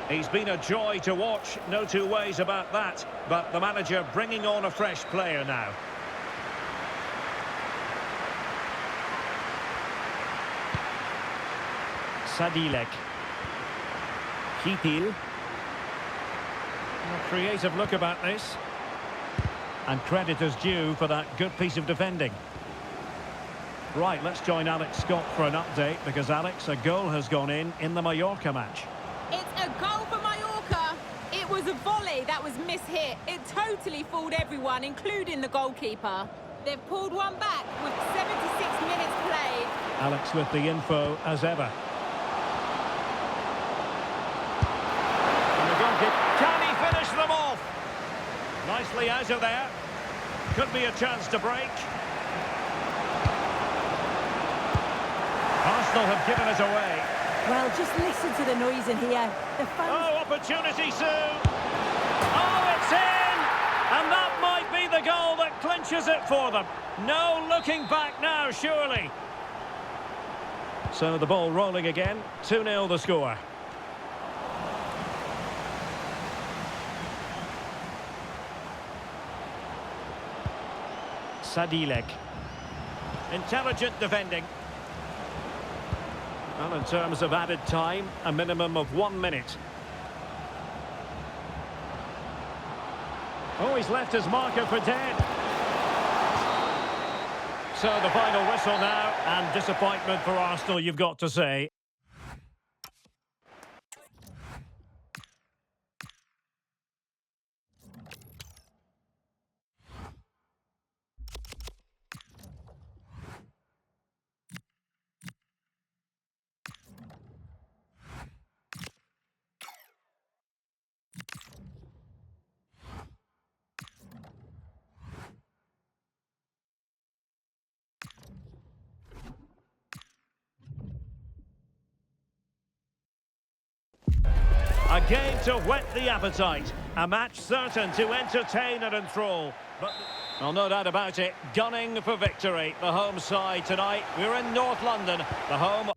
He's been a joy to watch, no two ways about that. But the manager bringing on a fresh player now. Sadilek. Kipil. A creative look about this. And credit is due for that good piece of defending. Right, let's join Alex Scott for an update, because, Alex, a goal has gone in the Mallorca match. It's a goal for Mallorca. It was a volley that was mishit. It totally fooled everyone, including the goalkeeper. They've pulled one back with 76 minutes played. Alex with the info as ever. And the goalkeeper, can he finish them off? Nicely out of there. Could be a chance to break. Arsenal have given it away. Well, just listen to the noise in here. The fans... Oh, opportunity soon. Oh, it's in! And that might be the goal that clinches it for them. No looking back now, surely. So the ball rolling again. 2-0 the score. Sadilek. Intelligent defending. Well, in terms of added time, a minimum of 1 minute. Oh, he's left his marker for dead. So the final whistle now, and disappointment for Arsenal, you've got to say. A game to whet the appetite. A match certain to entertain and enthrall. But, well, no doubt about it, gunning for victory. The home side tonight. We're in North London, the home...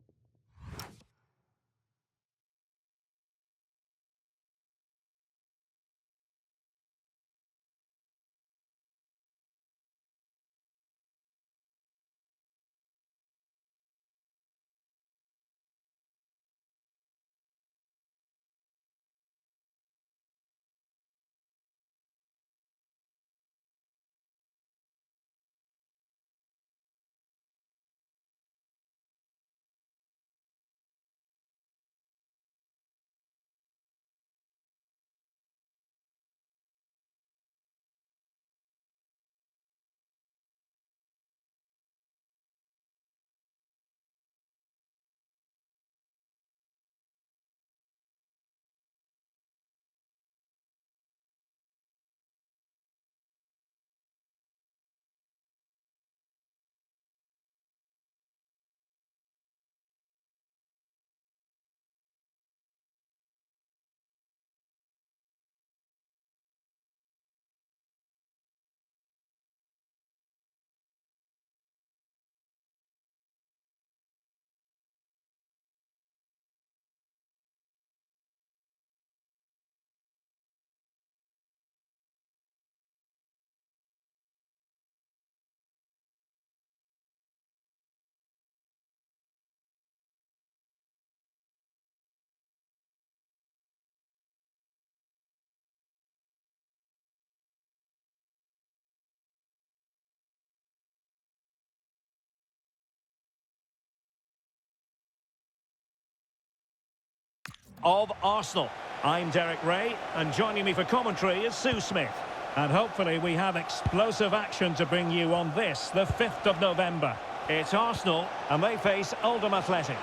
of Arsenal. I'm Derek Ray, and joining me for commentary is Sue Smith. And hopefully we have explosive action to bring you on this, the 5th of November. It's Arsenal, and they face Oldham Athletic.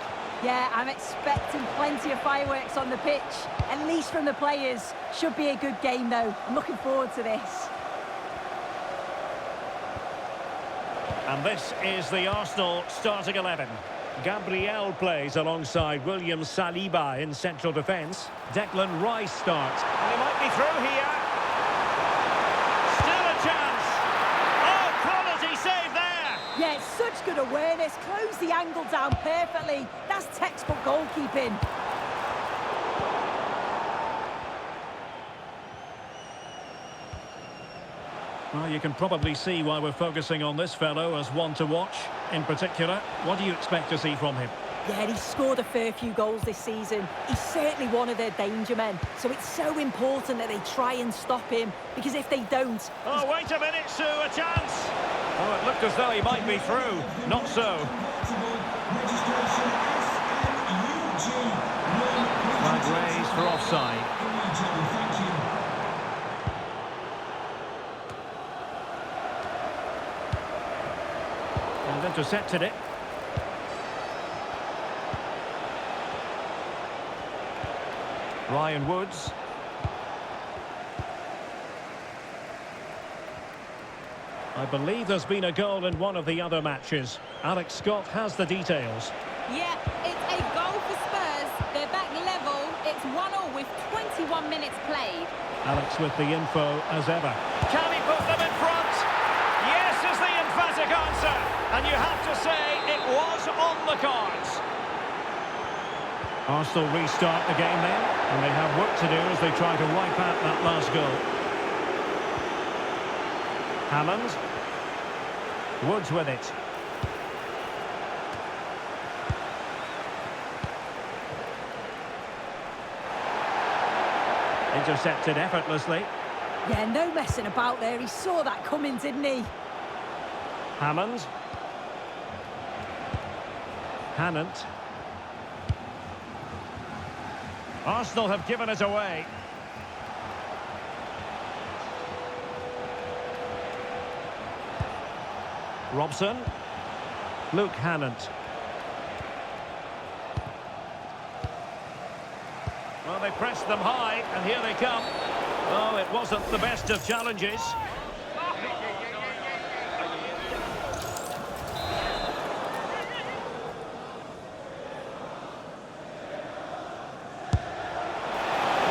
Yeah, I'm expecting plenty of fireworks on the pitch, at least from the players. Should be a good game, though. I'm looking forward to this. And this is the Arsenal starting 11. Gabriel plays alongside William Saliba in central defence. Declan Rice starts. And he might be through here. Still a chance. Oh, quality save there. Yeah, it's such good awareness. Close the angle down perfectly. That's textbook goalkeeping. Well, you can probably see why we're focusing on this fellow as one to watch. In particular, what do you expect to see from him? Yeah, he's scored a fair few goals this season. He's certainly one of their danger men. So it's so important that they try and stop him, because if they don't... Oh, wait a minute, Sue, a chance! Oh, it looked as though he might be through. Not so. Flag raised for offside. And intercepted it. Ryan Woods. I believe there's been a goal in one of the other matches. Alex Scott has the details. Yeah, it's a goal for Spurs. They're back level. It's 1-1 with 21 minutes played. Alex with the info as ever. Can he put them in front? Yes is the emphatic answer. And you have to say it was on the cards. Arsenal restart the game then, and they have work to do as they try to wipe out that last goal. Hammond. Woods with it. Intercepted effortlessly. Yeah, no messing about there. He saw that coming, didn't he? Hammond. Hannant. Arsenal have given it away. Robson. Luke Hannant. Well, they pressed them high, and here they come. Oh, it wasn't the best of challenges.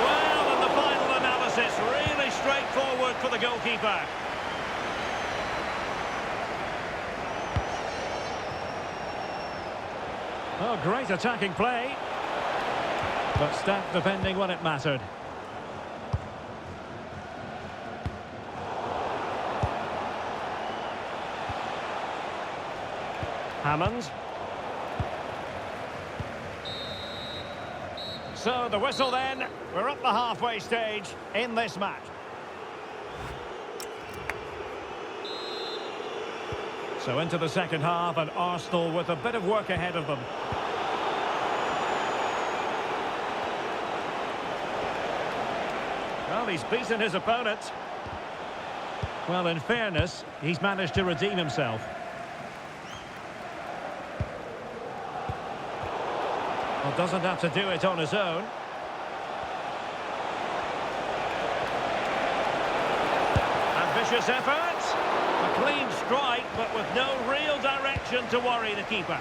Well, and the final analysis, really straightforward for the goalkeeper. Oh, great attacking play. But stacked defending when it mattered. Hammond. So the whistle then. We're at the halfway stage in this match. So into the second half, and Arsenal with a bit of work ahead of them. Well, he's beaten his opponent. Well, in fairness, he's managed to redeem himself. Well, doesn't have to do it on his own. Ambitious effort. A clean strike, but with no real direction to worry the keeper.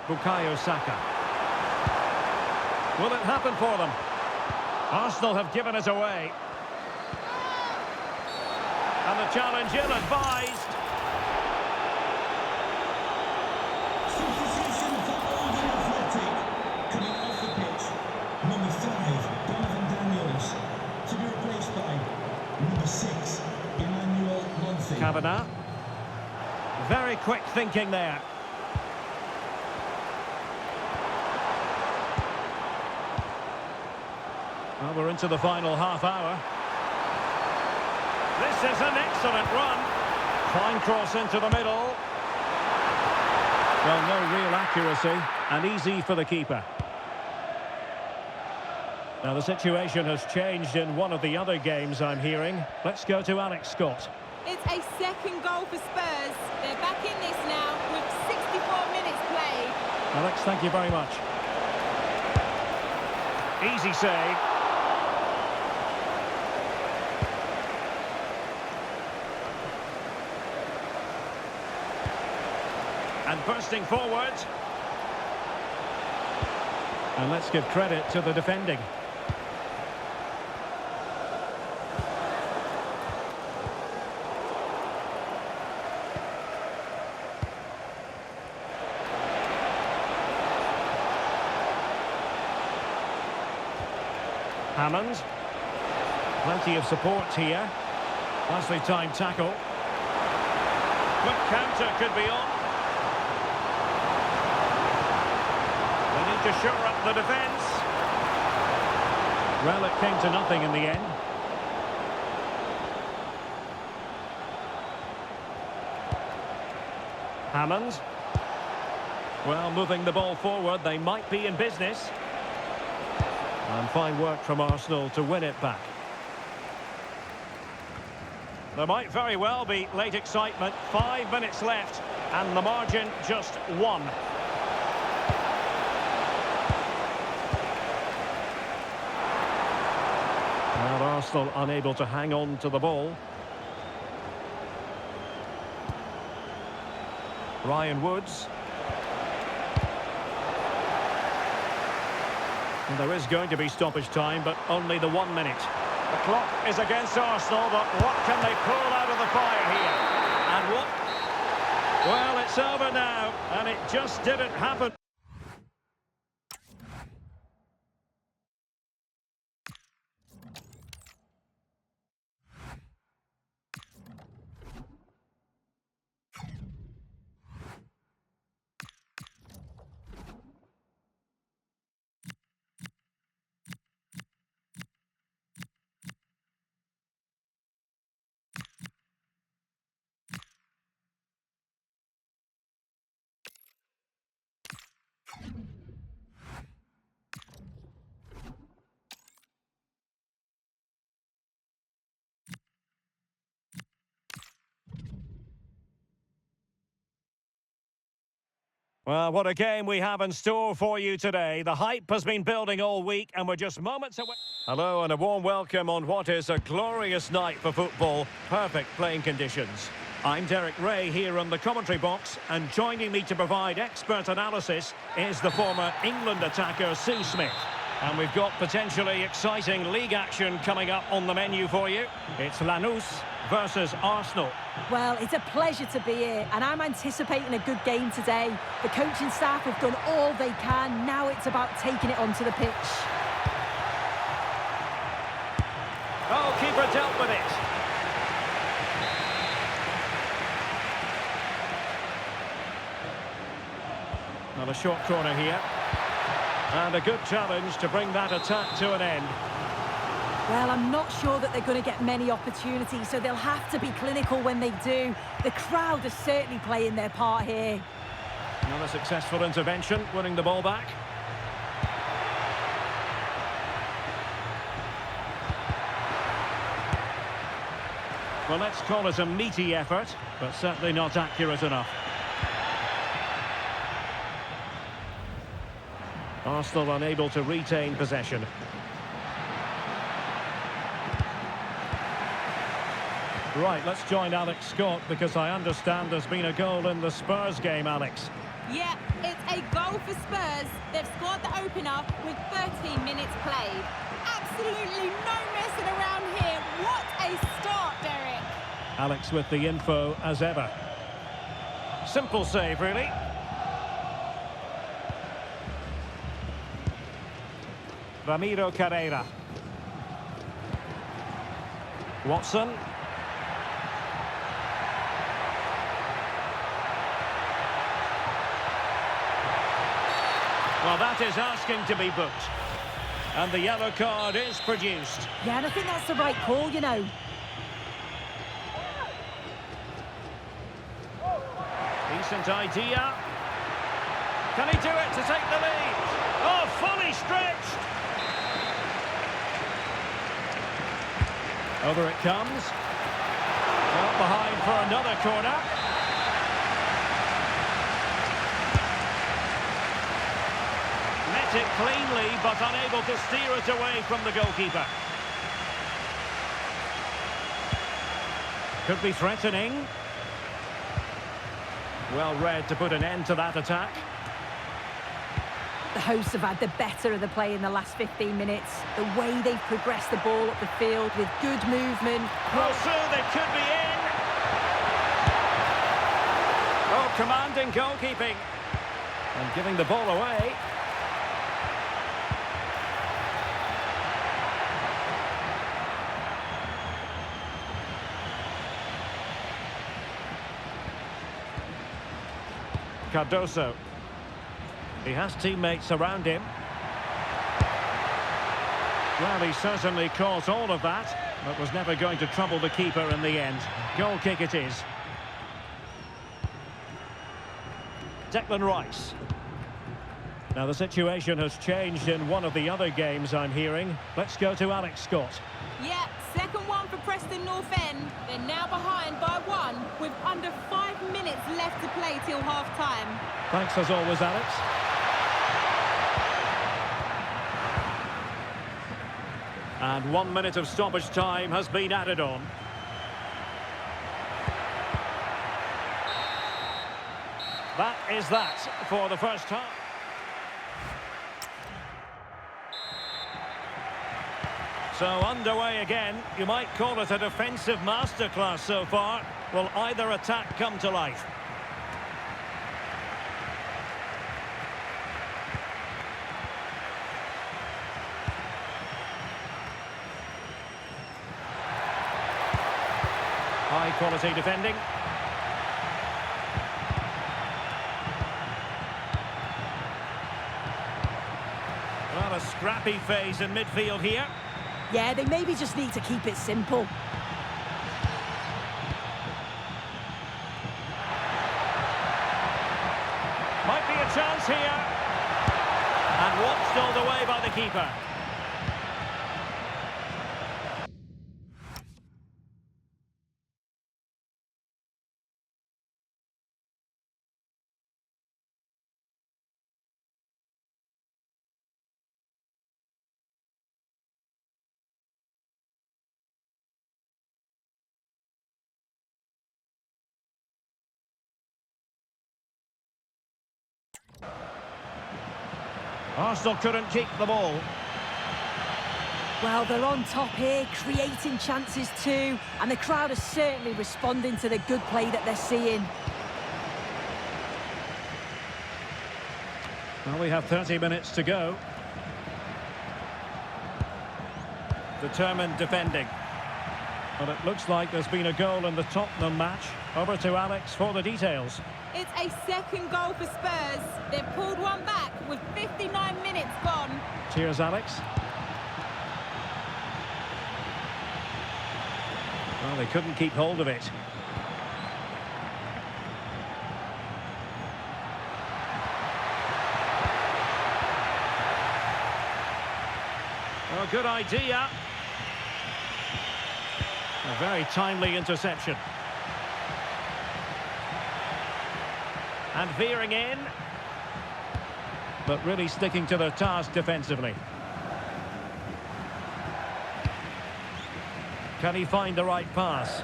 Bukayo Saka. Will it happen for them? Arsenal have given it away. And the challenge ill-advised. Substitution for Oldham Athletic. Coming off the pitch, number 5, Donovan Daniels. To be replaced by number 6, Emmanuel Monthi. Kavanagh. Very quick thinking there. Well, we're into the final half hour. This is an excellent run. Fine cross into the middle. Well, no real accuracy, and easy for the keeper. Now, the situation has changed in one of the other games I'm hearing. Let's go to Alex Scott. It's a second goal for Spurs. They're back in this now with 64 minutes played. Alex, thank you very much. Easy save. And bursting forward. And let's give credit to the defending. Hammond. Plenty of support here. Nicely timed tackle. quick counter could be on. They need to shore up the defence. Well, it came to nothing in the end. Hammond. Well, moving the ball forward, they might be in business. And fine work from Arsenal to win it back. There might very well be late excitement. 5 minutes left, and the margin just 1. And Arsenal unable to hang on to the ball. Ryan Woods. And there is going to be stoppage time, but only the 1 minute. The clock is against Arsenal, but what can they pull out of the fire here? And what? Well, it's over now, and it just didn't happen. Well, what a game we have in store for you today. The hype has been building all week, and we're just moments away. Hello, and a warm welcome on what is a glorious night for football. Perfect playing conditions. I'm Derek Ray here on the commentary box, and joining me to provide expert analysis is the former England attacker Sue Smith. And we've got potentially exciting league action coming up on the menu for you. It's Lanús versus Arsenal. Well, it's a pleasure to be here, and I'm anticipating a good game today. The coaching staff have done all they can. Now it's about taking it onto the pitch. Oh, keeper dealt with it. Now a short corner here. And a good challenge to bring that attack to an end. Well, I'm not sure that they're going to get many opportunities, so they'll have to be clinical when they do. The crowd is certainly playing their part here. Another successful intervention, winning the ball back. Well, let's call it a meaty effort, but certainly not accurate enough. Arsenal unable to retain possession. Right, let's join Alex Scott, because I understand there's been a goal in the Spurs game, Alex. Yeah, it's a goal for Spurs. They've scored the opener with 13 minutes played. Absolutely no messing around here. What a start, Derek. Alex with the info as ever. Simple save, really. Ramiro Carreira. Watson. Well, that is asking to be booked. And the yellow card is produced. Yeah, and I think that's the right call, you know. Decent idea. Can he do it to take the lead? Oh, fully stretched. Over it comes. Out behind for another corner. Met it cleanly, but unable to steer it away from the goalkeeper. Could be threatening. Well read to put an end to that attack. The hosts have had the better of the play in the last 15 minutes. The way they've progressed the ball up the field with good movement. Well, soon they could be in. Oh, commanding goalkeeping. And giving the ball away. Cardoso. He has teammates around him. Well, he certainly caught all of that, but was never going to trouble the keeper in the end. Goal kick it is. Declan Rice. Now the situation has changed in one of the other games I'm hearing. Let's go to Alex Scott. Yeah, second one for Preston North End. They're now behind by 1 with under 5 minutes left to play till half-time. Thanks as always, Alex. And 1 minute of stoppage time has been added on. That is that for the first half. So underway again. You might call it a defensive masterclass so far. Will either attack come to life? High quality defending. Well, a scrappy phase in midfield here. Yeah, they maybe just need to keep it simple. Might be a chance here. And watched all the way by the keeper. Arsenal couldn't keep the ball. Well, they're on top here, creating chances too, and the crowd are certainly responding to the good play that they're seeing. Well, we have 30 minutes to go. Determined defending. Well, it looks like there's been a goal in the Tottenham match. Over to Alex for the details. It's a second goal for Spurs. They've pulled one back with 59 minutes gone. Cheers, Alex. Well, they couldn't keep hold of it. Oh, good idea. A very timely interception. And veering in. But really sticking to their task defensively. Can he find the right pass?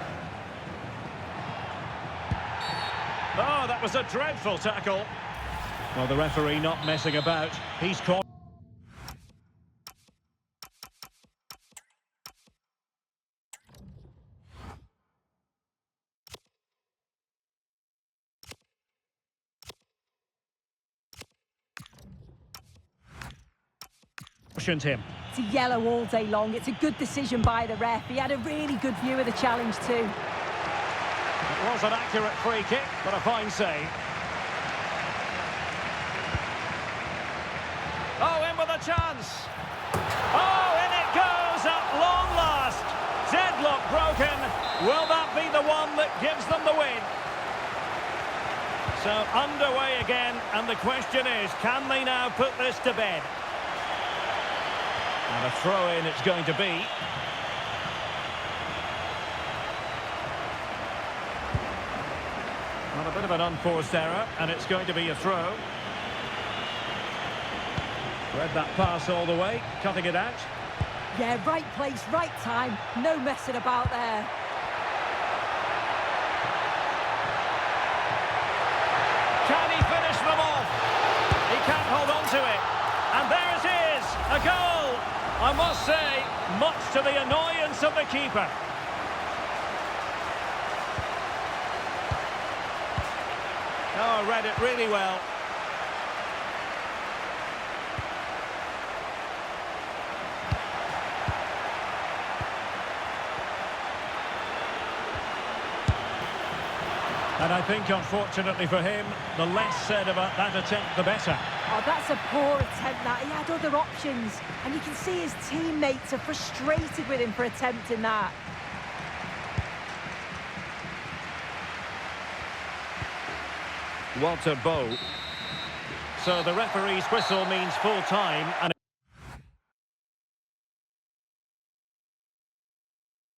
Oh, that was a dreadful tackle. Well, the referee not messing about. He's caught. Him. It's a yellow all day long. It's a good decision by the ref. He had a really good view of the challenge too. It was an accurate free kick, but a fine save. Oh, in with a chance. Oh, in it goes at long last. Deadlock broken. Will that be the one that gives them the win? So underway again, and the question is, can they now put this to bed? And a throw-in it's going to be. Well, a bit of an unforced error, and it's going to be a throw. Read that pass all the way, cutting it out. Yeah, right place, right time. No messing about there. Can he finish them off? He can't hold on to it. And there it is, a goal. I must say, much to the annoyance of the keeper. Oh, read it really well. And I think, unfortunately for him, the less said about that attempt, the better. Oh, that's a poor attempt, that. He had other options. And you can see his teammates are frustrated with him for attempting that. Walter Bow. So the referee's whistle means full time. And